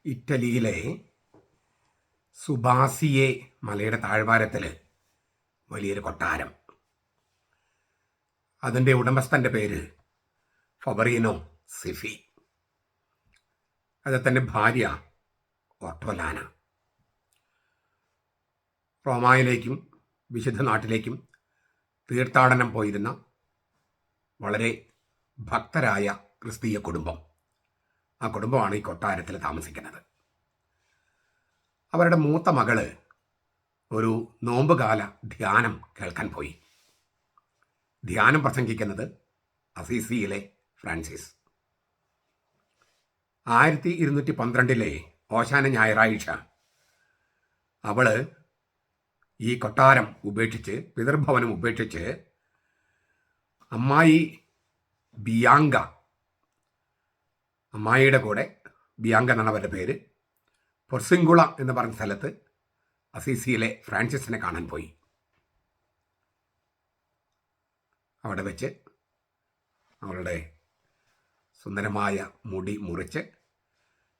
ഇറ്റലിയിലെ സുബാസിയെ മലയുടെ താഴ്വാരത്തിൽ വലിയൊരു കൊട്ടാരം. അതിൻ്റെ ഉടമസ്ഥൻ്റെ പേര് ഫബറീനോ സിഫി. അദ്ദേഹത്തിൻ്റെ ഭാര്യ ഓർട്ടോലാന. റോമായിലേക്കും വിശുദ്ധ നാട്ടിലേക്കും തീർത്ഥാടനം പോയിരുന്ന വളരെ ഭക്തരായ ക്രിസ്തീയ കുടുംബം. ആ കുടുംബമാണ് ഈ കൊട്ടാരത്തിൽ താമസിക്കുന്നത്. അവരുടെ മൂത്ത മകള് ഒരു നോമ്പുകാല ധ്യാനം കേൾക്കാൻ പോയി. ധ്യാനം പ്രസംഗിക്കുന്നത് അസീസിയിലെ ഫ്രാൻസിസ്. 1212 ഓശാന ഞായറാഴ്ച അവള് ഈ കൊട്ടാരം ഉപേക്ഷിച്ച്, പിതൃഭവനം ഉപേക്ഷിച്ച്, അമ്മായി ബിയാങ്ക, അമ്മായിയുടെ കൂടെ, ബിയാങ്ക എന്നാണ് അവരുടെ പേര്, പൊർസിങ്കുള എന്ന് പറഞ്ഞ സ്ഥലത്ത് അസീസിയിലെ ഫ്രാൻസിസിനെ കാണാൻ പോയി. അവിടെ വെച്ച് അവളുടെ സുന്ദരമായ മുടി മുറിച്ച്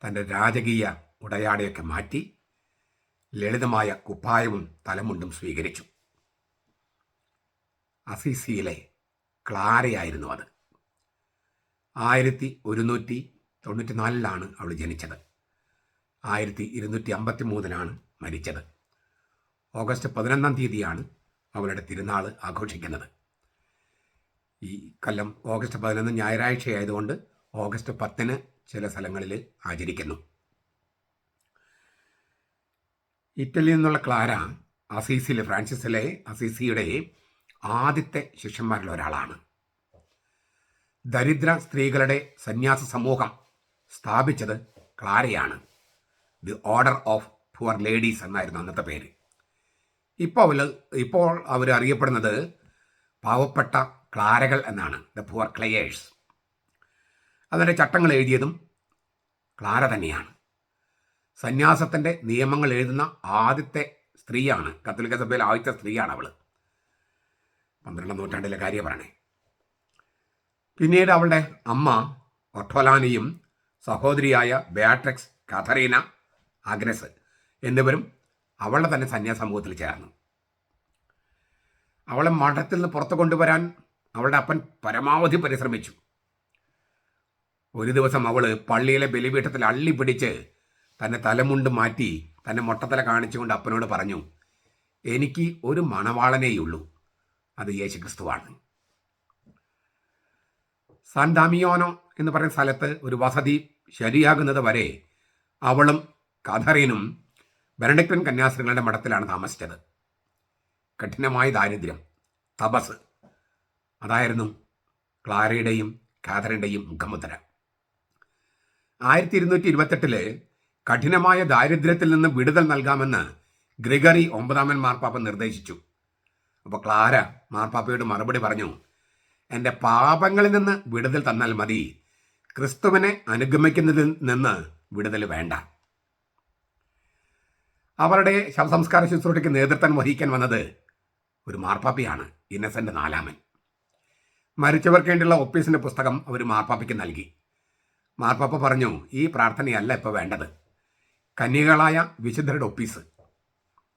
തൻ്റെ രാജകീയ ഉടയാടയൊക്കെ മാറ്റി ലളിതമായ കുപ്പായവും തലമുണ്ടും സ്വീകരിച്ചു. അസീസിയിലെ ക്ലാരയായിരുന്നു അത്. 1194 അവൾ ജനിച്ചത്. 1253 മരിച്ചത്. ഓഗസ്റ്റ് 11 അവളുടെ തിരുനാൾ ആഘോഷിക്കുന്നത്. ഈ കൊല്ലം ഓഗസ്റ്റ് 11 ഞായറാഴ്ചയായതുകൊണ്ട് ഓഗസ്റ്റ് 10 ചില സ്ഥലങ്ങളിൽ ആചരിക്കുന്നു. ഇറ്റലിയിൽ നിന്നുള്ള ക്ലാര ഫ്രാൻസിസിലെ അസീസിയുടെ ആദ്യത്തെ ശിഷ്യന്മാരിൽ ഒരാളാണ്. ദരിദ്ര സ്ത്രീകളുടെ സന്യാസ സമൂഹം സ്ഥാപിച്ചത് ക്ലാരയാണ്. The order of poor ladies എന്നായിരുന്നു അന്നത്തെ പേര്. ഇപ്പോൾ അവർ അറിയപ്പെടുന്നത് പാവപ്പെട്ട ക്ലാരകൾ എന്നാണ്, ദ പുവർ ക്ലയേഴ്സ്. അതിൻ്റെ ചട്ടങ്ങൾ എഴുതിയതും ക്ലാര തന്നെയാണ്. സന്യാസത്തിൻ്റെ നിയമങ്ങൾ എഴുതുന്ന ആദ്യത്തെ സ്ത്രീയാണ്, കത്തോലിക്ക സഭയിലെ ആദ്യത്തെ സ്ത്രീയാണ് അവൾ. 12ാം നൂറ്റാണ്ടിലെ കാര്യം പറയണേ. പിന്നീട് അവളുടെ അമ്മ ഒട്ടോലാനയും സഹോദരിയായ ബെയാട്രിക്സ്, കഥറീന, ആഗ്നസ് എന്നിവരും അവളുടെ തന്നെ സന്യാസ സമൂഹത്തിൽ ചേർന്നു. അവളെ മഠത്തിൽ നിന്ന് പുറത്തു കൊണ്ടുവരാൻ അവളുടെ അപ്പൻ പരമാവധി പരിശ്രമിച്ചു. ഒരു ദിവസം അവൾ പള്ളിയിലെ ബലിപീഠത്തിൽ അള്ളിപ്പിടിച്ച് തന്നെ തലമുണ്ട് മാറ്റി തന്നെ മൊട്ടത്തല കാണിച്ചുകൊണ്ട് അപ്പനോട് പറഞ്ഞു, എനിക്ക് ഒരു മണവാളനേയുള്ളൂ, അത് യേശുക്രിസ്തുവാണ്. സാൻ ഡാമിയോനോ എന്ന് പറയുന്ന സ്ഥലത്ത് ഒരു വസതി ശരിയാകുന്നത് വരെ അവളും കഥറീനും ബെനഡിക്ടൻ കന്യാസ്ത്രീകളുടെ മഠത്തിലാണ് താമസിച്ചത്. കഠിനമായ ദാരിദ്ര്യം, തപസ്, അതായിരുന്നു ക്ലാരയുടെയും കാഥറിൻ്റെയും മുഖമുദ്ര. 1228 കഠിനമായ ദാരിദ്ര്യത്തിൽ നിന്ന് വിടുതൽ നൽകാമെന്ന് ഗ്രിഗറി 9 മാർപ്പാപ്പ നിർദ്ദേശിച്ചു. അപ്പോൾ ക്ലാര മാർപ്പാപ്പയോട് മറുപടി പറഞ്ഞു, എൻ്റെ പാപങ്ങളിൽ നിന്ന് വിടുതൽ തന്നാൽ മതി, ക്രിസ്തുവിനെ അനുഗമിക്കുന്നതിൽ നിന്ന് വിടുതൽ വേണ്ട. അവരുടെ ശവസംസ്കാര ശുശ്രൂഷയ്ക്ക് നേതൃത്വം വഹിക്കാൻ വന്നത് ഒരു മാർപ്പാപ്പയാണ്, ഇന്നസെൻ്റ് 4. മരിച്ചവർക്ക് വേണ്ടിയുള്ള ഒപ്പീസിൻ്റെ പുസ്തകം അവർ മാർപ്പാപ്പയ്ക്ക് നൽകി. മാർപ്പാപ്പ പറഞ്ഞു, ഈ പ്രാർത്ഥനയല്ല ഇപ്പോൾ വേണ്ടത്, കന്യകളായ വിശുദ്ധരുടെ ഒപ്പീസ്.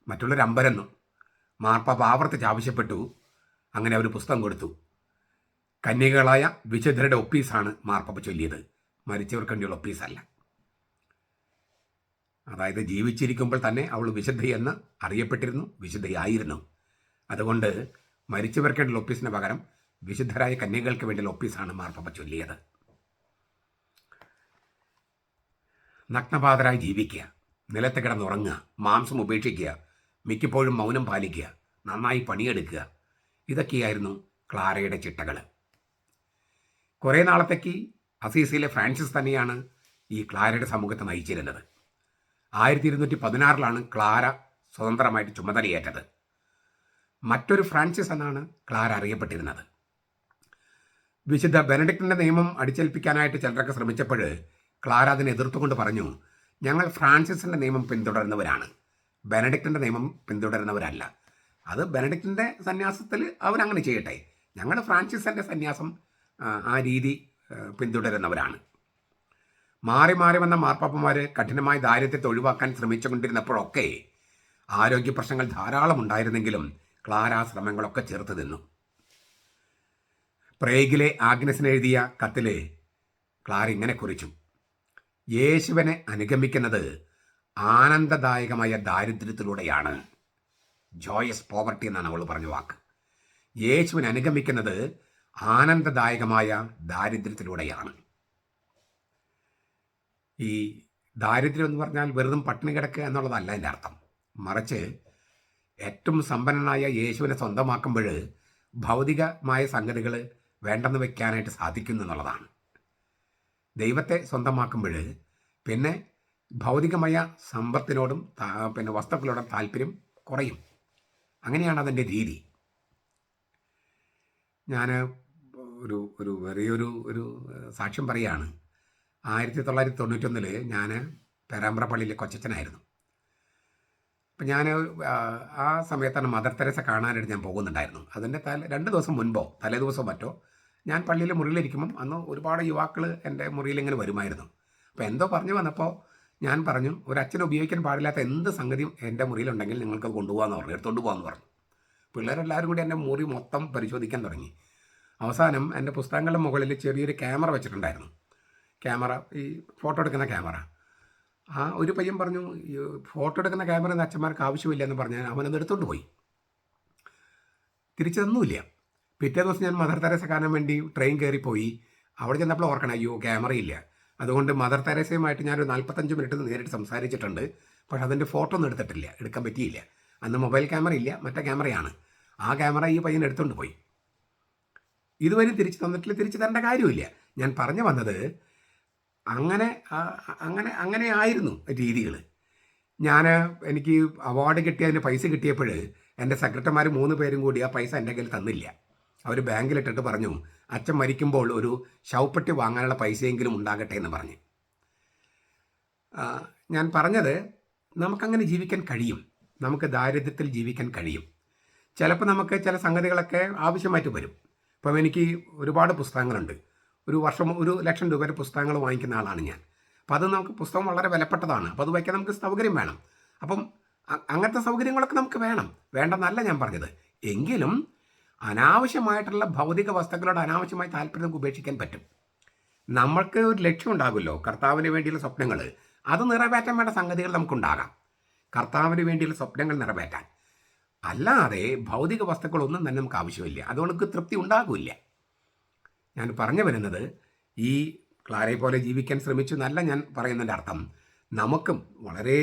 മറ്റുള്ളവർ അമ്പരന്നു. മാർപ്പാപ്പ ആവർത്തിച്ച് ആവശ്യപ്പെട്ടു. അങ്ങനെ അവർ പുസ്തകം കൊടുത്തു. കന്യകളായ വിശുദ്ധരുടെ ഒപ്പീസാണ് മാർപ്പാപ്പ ചൊല്ലിയത്, മരിച്ചവർക്ക് വേണ്ടിയുള്ള ഒപ്പീസല്ല. അതായത് ജീവിച്ചിരിക്കുമ്പോൾ തന്നെ അവൾ വിശുദ്ധയെന്ന് അറിയപ്പെട്ടിരുന്നു, വിശുദ്ധയായിരുന്നു. അതുകൊണ്ട് മരിച്ചവർക്ക് വേണ്ടിയുള്ള ഒപ്പീസിന് പകരം വിശുദ്ധരായ കന്യകൾക്ക് വേണ്ടിയുള്ള ഒപ്പീസാണ് മാർപ്പാപ്പ ചൊല്ലിയത്. നഗ്നപാതരായി ജീവിക്കുക, നിലത്ത് കിടന്നുറങ്ങുക, മാംസം ഉപേക്ഷിക്കുക, മിക്കപ്പോഴും മൗനം പാലിക്കുക, നന്നായി പണിയെടുക്കുക, ഇതൊക്കെയായിരുന്നു ക്ലാരയുടെ ചിട്ടകൾ. കുറേ നാളത്തേക്ക് അസീസിയിലെ ഫ്രാൻസിസ് തന്നെയാണ് ഈ ക്ലാരയുടെ സമൂഹത്തെ നയിച്ചിരുന്നത്. 1216 ക്ലാര സ്വതന്ത്രമായിട്ട് ചുമതലയേറ്റത്. മറ്റൊരു ഫ്രാൻസിസ് എന്നാണ് ക്ലാര അറിയപ്പെട്ടിരുന്നത്. വിശുദ്ധ ബെനഡിക്റ്റിൻ്റെ നിയമം അടിച്ചേൽപ്പിക്കാനായിട്ട് ചിലരൊക്കെ ശ്രമിച്ചപ്പോൾ ക്ലാര അതിനെ എതിർത്തുകൊണ്ട് പറഞ്ഞു, ഞങ്ങൾ ഫ്രാൻസിസിൻ്റെ നിയമം പിന്തുടരുന്നവരാണ്, ബെനഡിക്റ്റിൻ്റെ നിയമം പിന്തുടരുന്നവരല്ല. അത് ബെനഡിക്റ്റിൻ്റെ സന്യാസത്തിൽ അവരങ്ങനെ ചെയ്യട്ടെ, ഞങ്ങൾ ഫ്രാൻസിസിൻ്റെ സന്യാസം ആ രീതി പിന്തുടരുന്നവരാണ്. മാറി മാറി വന്ന മാർപ്പാപ്പന്മാർ കഠിനമായ ദാരിദ്ര്യത്തെ ഒഴിവാക്കാൻ ശ്രമിച്ചുകൊണ്ടിരുന്നപ്പോഴൊക്കെ ആരോഗ്യ പ്രശ്നങ്ങൾ ധാരാളം ഉണ്ടായിരുന്നെങ്കിലും ക്ലാര ആ ശ്രമങ്ങളൊക്കെ ചേർത്ത് നിന്നു. പ്രേഗിലെ ആഗ്നസിന് എഴുതിയ കത്തിൽ ക്ലാര ഇങ്ങനെ കുറിച്ചു: യേശുവിനെ അനുഗമിക്കുന്നത് ആനന്ദദായകമായ ദാരിദ്ര്യത്തിലൂടെയാണ്. ജോയസ് പോവർട്ടി എന്നാണ് അവൾ പറഞ്ഞ വാക്ക്. യേശുവിനെ അനുഗമിക്കുന്നത് ആനന്ദദായകമായ ദാരിദ്ര്യത്തിലൂടെയാണ്. ഈ ദാരിദ്ര്യം എന്ന് പറഞ്ഞാൽ വെറുതെ പട്ടിണി കിടക്കുക എന്നുള്ളതല്ല എൻ്റെ അർത്ഥം. മറിച്ച് ഏറ്റവും സമ്പന്നനായ യേശുവിനെ സ്വന്തമാക്കുമ്പോൾ ഭൗതികമായ സംഗതികൾ വേണ്ടെന്ന് വെക്കാനായിട്ട് സാധിക്കുന്നു എന്നുള്ളതാണ്. ദൈവത്തെ സ്വന്തമാക്കുമ്പോൾ പിന്നെ ഭൗതികമായ സമ്പത്തിനോടും പിന്നെ വസ്തുക്കളോടും താല്പര്യം കുറയും. അങ്ങനെയാണ് അതിൻ്റെ രീതി. ഞാൻ ഒരു ഒരു സാക്ഷ്യം പറയുകയാണ്. 1991 ഞാൻ പേരാമ്പ്ര പള്ളിയിലെ കൊച്ചച്ഛനായിരുന്നു. അപ്പം ഞാൻ ആ സമയത്താണ് മദർ തെരേസ കാണാനായിട്ട് ഞാൻ പോകുന്നുണ്ടായിരുന്നു. അതിൻ്റെ 2 ദിവസം മുൻപോ തലേ ദിവസം മറ്റോ ഞാൻ പള്ളിയിലെ മുറിയിലിരിക്കുമ്പം അന്ന് ഒരുപാട് യുവാക്കൾ എൻ്റെ മുറിയിലിങ്ങനെ വരുമായിരുന്നു. അപ്പോൾ എന്തോ പറഞ്ഞു വന്നപ്പോൾ ഞാൻ പറഞ്ഞു, ഒരു അച്ഛൻ ഉപയോഗിക്കാൻ പാടില്ലാത്ത എന്ത് സംഗതിയും എൻ്റെ മുറിയിലുണ്ടെങ്കിൽ നിങ്ങൾക്ക് കൊണ്ടുപോകാമെന്ന് പറഞ്ഞു, എടുത്തുകൊണ്ട് പോകാമെന്ന് പറഞ്ഞു. പിള്ളേരെല്ലാവരും കൂടി എൻ്റെ മുറി മൊത്തം പരിശോധിക്കാൻ തുടങ്ങി. അവസാനം എൻ്റെ പുസ്തകങ്ങളുടെ മുകളിൽ ചെറിയൊരു ക്യാമറ വെച്ചിട്ടുണ്ടായിരുന്നു. ക്യാമറ, ഈ ഫോട്ടോ എടുക്കുന്ന ക്യാമറ. ആ ഒരു പയ്യൻ പറഞ്ഞു, ഫോട്ടോ എടുക്കുന്ന ക്യാമറ എന്ന് അച്ഛന്മാർക്ക് ആവശ്യമില്ല എന്ന് പറഞ്ഞാൽ അവനത് എടുത്തുകൊണ്ട് പോയി. തിരിച്ചു തന്നുമില്ല. പിറ്റേ ദിവസം ഞാൻ മദർ തെരേസ കാണാൻ വേണ്ടി ട്രെയിൻ കയറിപ്പോയി. അവിടെ ചെന്നപ്പോൾ ഓർക്കണം, അയ്യോ ക്യാമറയില്ല. അതുകൊണ്ട് മദർ തെരേസയുമായിട്ട് ഞാനൊരു 45 മിനിറ്റ് നേരിട്ട് സംസാരിച്ചിട്ടുണ്ട്. പക്ഷെ അതിൻ്റെ ഫോട്ടോ ഒന്നും എടുക്കാൻ പറ്റിയില്ല. അന്ന് മൊബൈൽ ക്യാമറ ഇല്ല, മറ്റേ ക്യാമറയാണ്. ആ ക്യാമറ ഈ പയ്യൻ എടുത്തുകൊണ്ട് പോയി. ഇതുവരെ തിരിച്ചു തന്നിട്ടില്ല, തിരിച്ചു തരേണ്ട കാര്യമില്ല. ഞാൻ പറഞ്ഞു വന്നത് അങ്ങനെ ആയിരുന്നു രീതികൾ. എനിക്ക് അവാർഡ് കിട്ടിയതിന് പൈസ കിട്ടിയപ്പോൾ എൻ്റെ സെക്രട്ടറിമാർ 3 പേരും കൂടി ആ പൈസ എൻ്റെ കയ്യിൽ തന്നില്ല. അവർ ബാങ്കിലിട്ടിട്ട് പറഞ്ഞു, അച്ഛൻ മരിക്കുമ്പോൾ ഒരു ശവപ്പെട്ടി വാങ്ങാനുള്ള പൈസയെങ്കിലും ഉണ്ടാകട്ടെ എന്ന് പറഞ്ഞു. ഞാൻ പറഞ്ഞത്, നമുക്കങ്ങനെ ജീവിക്കാൻ കഴിയും. നമുക്ക് ദാരിദ്ര്യത്തിൽ ജീവിക്കാൻ കഴിയും. ചിലപ്പോൾ നമുക്ക് ചില സംഗതികളൊക്കെ ആവശ്യമായിട്ട് വരും. ഇപ്പം എനിക്ക് ഒരുപാട് പുസ്തകങ്ങളുണ്ട്. ഒരു വർഷം 1,00,000 രൂപയുടെ പുസ്തകങ്ങൾ വാങ്ങിക്കുന്ന ആളാണ് ഞാൻ. അപ്പോൾ അത് നമുക്ക് പുസ്തകം വളരെ വിലപ്പെട്ടതാണ്. അപ്പോൾ അത് വയ്ക്കാൻ നമുക്ക് സൗകര്യം വേണം. അപ്പം അങ്ങനത്തെ സൗകര്യങ്ങളൊക്കെ നമുക്ക് വേണം, വേണ്ടെന്നല്ല ഞാൻ പറഞ്ഞത്. എങ്കിലും അനാവശ്യമായിട്ടുള്ള ഭൗതിക വസ്തുക്കളോട് അനാവശ്യമായി താല്പര്യം നമുക്ക് ഉപേക്ഷിക്കാൻ പറ്റും. നമ്മൾക്ക് ഒരു ലക്ഷ്യം ഉണ്ടാകുമല്ലോ, കർത്താവിന് വേണ്ടിയുള്ള സ്വപ്നങ്ങൾ. അത് നിറവേറ്റാൻ വേണ്ട സംഗതികൾ നമുക്കുണ്ടാകാം, കർത്താവിന് വേണ്ടിയുള്ള സ്വപ്നങ്ങൾ നിറവേറ്റാൻ. അല്ലാതെ ഭൗതിക വസ്തുക്കളൊന്നും തന്നെ നമുക്ക് ആവശ്യമില്ല. അതുകൊണ്ട് നമുക്ക് തൃപ്തി ഉണ്ടാകില്ല. ഞാൻ പറഞ്ഞു വരുന്നത്, ഈ ക്ലാരയെ പോലെ ജീവിക്കാൻ ശ്രമിച്ചു എന്നല്ല ഞാൻ പറയുന്നതിൻ്റെ അർത്ഥം. നമുക്കും വളരെ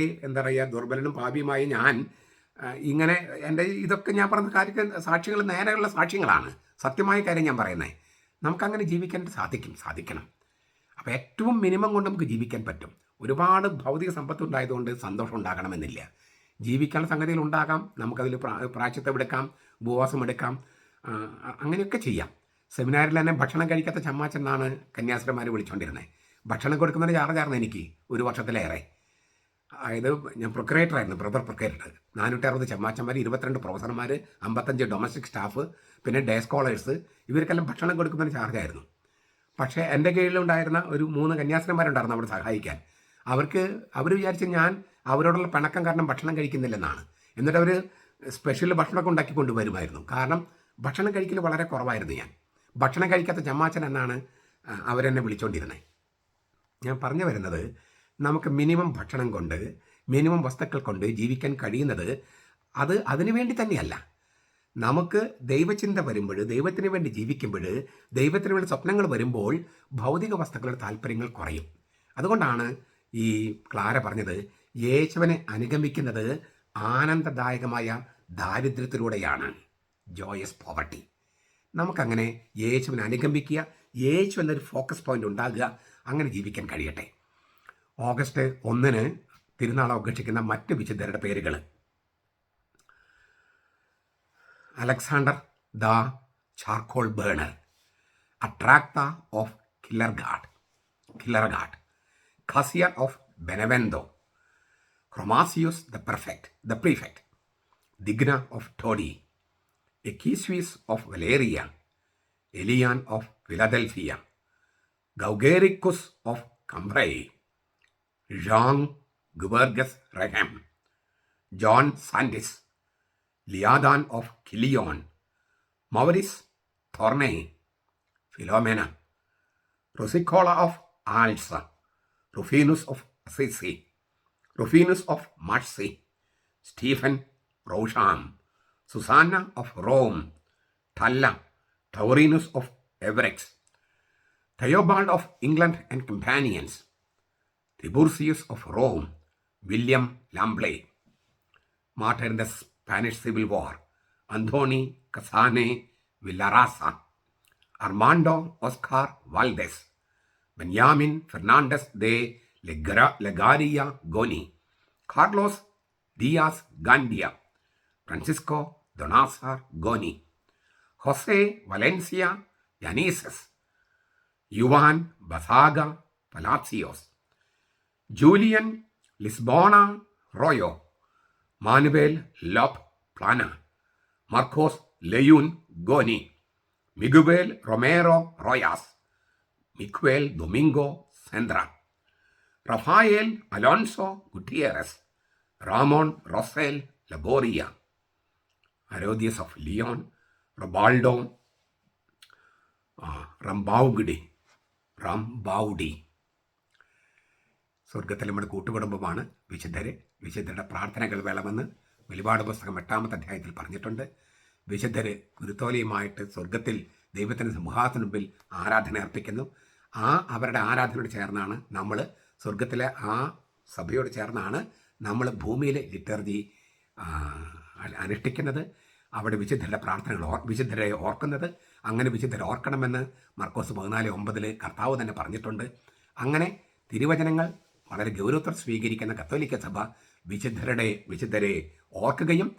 ദുർബലനും പാപിയുമായി ഞാൻ ഇങ്ങനെ എൻ്റെ ഇതൊക്കെ ഞാൻ പറഞ്ഞ കാര്യത്തിൽ സാക്ഷികൾ നേരെയുള്ള സാക്ഷ്യങ്ങളാണ്. സത്യമായ കാര്യം ഞാൻ പറയുന്നത്. നമുക്കങ്ങനെ ജീവിക്കാൻ സാധിക്കണം. അപ്പോൾ ഏറ്റവും മിനിമം കൊണ്ട് നമുക്ക് ജീവിക്കാൻ പറ്റും. ഒരുപാട് ഭൗതിക സമ്പത്ത് ഉണ്ടായതുകൊണ്ട് സന്തോഷം ഉണ്ടാകണമെന്നില്ല. ജീവിക്കാനുള്ള സംഗതികൾ ഉണ്ടാകാം. നമുക്കതിൽ പ്രായശ്ചിത്തം എടുക്കാം, ഉപവാസം എടുക്കാം, അങ്ങനെയൊക്കെ ചെയ്യാം. സെമിനാറിൽ തന്നെ ഭക്ഷണം കഴിക്കാത്ത ചമ്മാച്ചൻ എന്നാണ് കന്യാസ്ത്രീമാർ വിളിച്ചുകൊണ്ടിരുന്നത്. ഭക്ഷണം കൊടുക്കുന്നതിന് ചാർജായിരുന്നു എനിക്ക് 1 വർഷത്തിലേറെ. അതായത് ഞാൻ പ്രൊക്രേറ്ററായിരുന്നു, ബ്രദർ പ്രൊക്രേറ്റർ. 460 ചമ്മാച്ചന്മാർ, 22 പ്രൊഫസർമാർ, 55 ഡൊമസ്റ്റിക് സ്റ്റാഫ്, പിന്നെ ഡേ സ്കോളേഴ്സ്, ഇവർക്കെല്ലാം ഭക്ഷണം കൊടുക്കുന്നതിന് ചാർജായിരുന്നു. പക്ഷേ എൻ്റെ കീഴിലുണ്ടായിരുന്ന ഒരു 3 കന്യാസ്ത്രീമാരുണ്ടായിരുന്നു അവിടെ സഹായിക്കാൻ. അവർ വിചാരിച്ച് ഞാൻ അവരോടുള്ള പിണക്കം കാരണം ഭക്ഷണം കഴിക്കുന്നില്ലെന്നാണ്. എന്നിട്ട് അവർ സ്പെഷ്യൽ ഭക്ഷണമൊക്കെ ഉണ്ടാക്കി കൊണ്ടുവരുമായിരുന്നു. കാരണം ഭക്ഷണം കഴിക്കൽ വളരെ കുറവായിരുന്നു. ഞാൻ ഭക്ഷണം കഴിക്കാത്ത ചമ്മാച്ചൻ എന്നാണ് അവരെന്നെ വിളിച്ചുകൊണ്ടിരുന്നത്. ഞാൻ പറഞ്ഞു വരുന്നത്, നമുക്ക് മിനിമം ഭക്ഷണം കൊണ്ട്, മിനിമം വസ്തുക്കൾ കൊണ്ട് ജീവിക്കാൻ കഴിയുന്നത് അതിനു വേണ്ടി തന്നെയല്ല. നമുക്ക് ദൈവചിന്ത വരുമ്പോൾ, ദൈവത്തിന് വേണ്ടി ജീവിക്കുമ്പോൾ, ദൈവത്തിന് വേണ്ടി സ്വപ്നങ്ങൾ വരുമ്പോൾ ഭൗതിക വസ്തുക്കളുടെ താല്പര്യങ്ങൾ കുറയും. അതുകൊണ്ടാണ് ഈ ക്ലാര പറഞ്ഞത്, യേശുവിനെ അനുഗമിക്കുന്നത് ആനന്ദദായകമായ ദാരിദ്ര്യത്തിലൂടെയാണ്. Joyous poverty. നമുക്കങ്ങനെ യേശുവിനെ അനുഗമിക്കുക, യേശു എന്നൊരു ഫോക്കസ് പോയിന്റ് ഉണ്ടാകുക, അങ്ങനെ ജീവിക്കാൻ കഴിയട്ടെ. ഓഗസ്റ്റ് 1 തിരുനാൾ ആഘോഷിക്കുന്ന മറ്റ് വിശുദ്ധരുടെ പേരുകൾ: Alexander the charcoal burner, Attracta of Killaraght, Cassius of Benevento, Chromatius the prefect, Digna of Todi, Equitius of Valeria, Elian of Philadelphia, Gaugericus of Cambrai, Jean Gubergus Rehem, John Sandys, Liadan of Kilion, Maurice Thorney, Philomena, Rosicola of Alsa, Rufinus of Assisi, Rufinus of Marseille, Stephen Rocham, Susanna of Rome, Talla, Taurinus of Everett, Theobald of England and Companions, Tiburcius of Rome, William Lambley, martyr in the Spanish Civil War, Antoni Casane Villarasa, Armando Oscar Valdez, Benjamin Fernandez de Legaria Goni, Carlos Diaz Gandia, Francisco Donazar Goni, Jose Valencia Llaneses, Juan Basaga Palacios, Julian Lisbona Royo, Manuel Lop Plana, Marcos León Goni, Miguel Romero Royas, Miguel Domingo Sendra, Rafael Alonso Gutierrez, Ramon Rosel Laboria, Herodias of Leon, Robaldo റംബൗഡി. സ്വർഗത്തിൽ നമ്മുടെ കൂട്ടുകുടുംബമാണ് വിശുദ്ധരുടെ പ്രാർത്ഥനകൾ വേണമെന്ന് വെളിപാട് പുസ്തകം 8-ാമത്തെ അധ്യായത്തിൽ പറഞ്ഞിട്ടുണ്ട്. വിശുദ്ധര് കുരുത്തോലയുമായിട്ട് സ്വർഗത്തിൽ ദൈവത്തിൻ്റെ സിംഹാസന മുമ്പിൽ ആരാധന അർപ്പിക്കുന്നു. അവരുടെ ആരാധനയോട് ചേർന്നാണ് നമ്മൾ സ്വർഗത്തിലെ ആ സഭയോട് ചേർന്നാണ് നമ്മൾ ഭൂമിയിലെ ലിറ്റർജി അനുഷ്ഠിക്കുന്നത്. അവിടെ വിശുദ്ധരുടെ പ്രാർത്ഥനകൾ വിശുദ്ധരെ ഓർക്കുന്നത്. അങ്ങനെ വിശുദ്ധരെ ഓർക്കണമെന്ന് മർക്കോസ് 14:9 കർത്താവ് തന്നെ പറഞ്ഞിട്ടുണ്ട്. അങ്ങനെ തിരുവചനങ്ങൾ വളരെ ഗൗരവത്തോടെ സ്വീകരിക്കുന്ന കത്തോലിക്ക സഭ വിശുദ്ധരെ ഓർക്കുകയും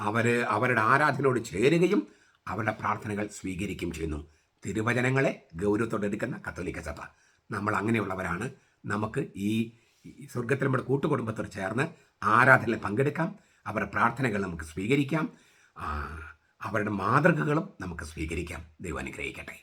അവരുടെ ആരാധനയോട് ചേരുകയും അവരുടെ പ്രാർത്ഥനകൾ സ്വീകരിക്കുകയും ചെയ്യുന്നു. തിരുവചനങ്ങളെ ഗൗരവത്തോടെ എടുക്കുന്ന കത്തോലിക്ക സഭ നമ്മൾ അങ്ങനെയുള്ളവരാണ്. നമുക്ക് ഈ സ്വർഗത്തിൽ നമ്മുടെ കൂട്ടുകുടുംബത്തോട് ചേർന്ന് ആരാധനയിൽ പങ്കെടുക്കാം. അവരുടെ പ്രാർത്ഥനകൾ നമുക്ക് സ്വീകരിക്കാം. അവരുടെ മാതൃകകളും നമുക്ക് സ്വീകരിക്കാം. ദൈവം അനുഗ്രഹിക്കട്ടെ.